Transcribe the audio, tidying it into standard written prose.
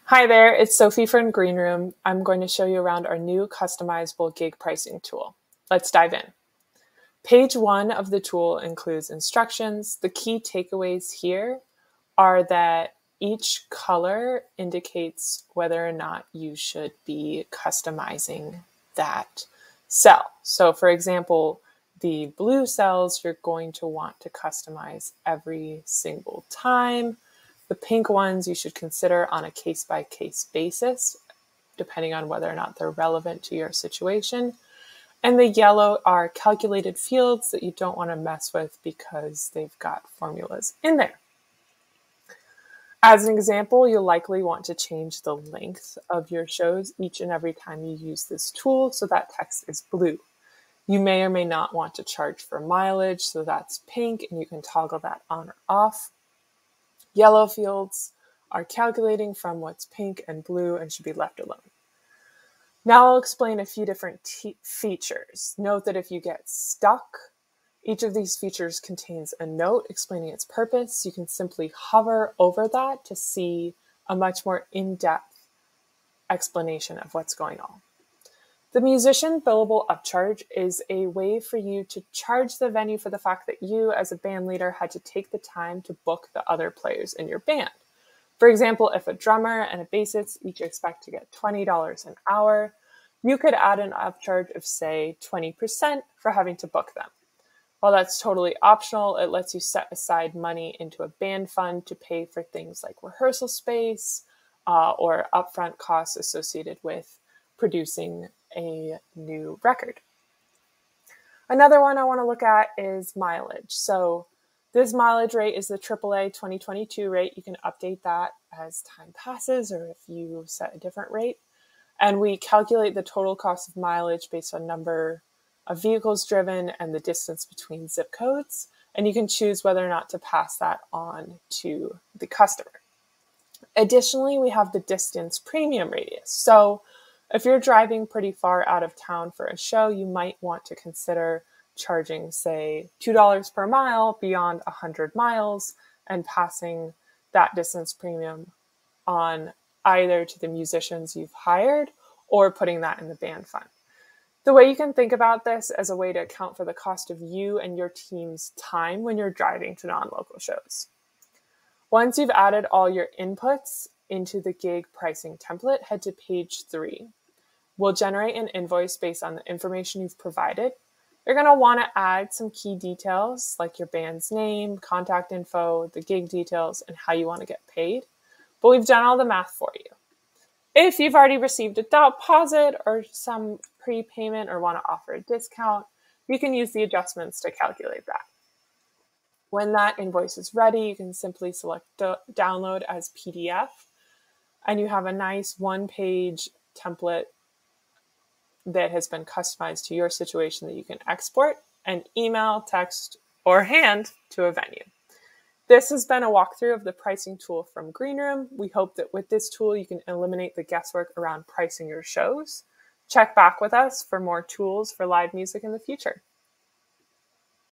Hi there, it's Sophie from Green Room. I'm going to show you around our new customizable gig pricing tool. Let's dive in. Page 1 of the tool includes instructions. The key takeaways here are that each color indicates whether or not you should be customizing that cell. So for example, the blue cells you're going to want to customize every single time. The pink ones you should consider on a case-by-case basis, depending on whether or not they're relevant to your situation. And the yellow are calculated fields that you don't want to mess with because they've got formulas in there. As an example, you'll likely want to change the length of your shows each and every time you use this tool, so that text is blue. You may or may not want to charge for mileage, so that's pink, and you can toggle that on or off. Yellow fields are calculating from what's pink and blue and should be left alone. Now I'll explain a few different features. Note that if you get stuck, each of these features contains a note explaining its purpose. You can simply hover over that to see a much more in-depth explanation of what's going on. The musician billable upcharge is a way for you to charge the venue for the fact that you, as a band leader, had to take the time to book the other players in your band. For example, if a drummer and a bassist each expect to get $20 an hour, you could add an upcharge of, say, 20% for having to book them. While that's totally optional, it lets you set aside money into a band fund to pay for things like rehearsal space or upfront costs associated with producing a new record. Another one I want to look at is mileage. So this mileage rate is the AAA 2022 rate. You can update that as time passes or if you set a different rate. And we calculate the total cost of mileage based on number of vehicles driven and the distance between zip codes. And you can choose whether or not to pass that on to the customer. Additionally, we have the distance premium radius. So if you're driving pretty far out of town for a show, you might want to consider charging, say, $2 per mile beyond 100 miles and passing that distance premium on either to the musicians you've hired or putting that in the band fund. The way you can think about this as a way to account for the cost of you and your team's time when you're driving to non-local shows. Once you've added all your inputs into the gig pricing template, head to page 3. We'll generate an invoice based on the information you've provided. You're going to want to add some key details like your band's name, contact info, the gig details, and how you want to get paid. But we've done all the math for you. If you've already received a deposit or some prepayment or want to offer a discount, you can use the adjustments to calculate that. When that invoice is ready, you can simply select download as PDF, and you have a nice one-page template that has been customized to your situation that you can export and email, text, or hand to a venue. This has been a walkthrough of the pricing tool from Green Room. We hope that with this tool, you can eliminate the guesswork around pricing your shows. Check back with us for more tools for live music in the future.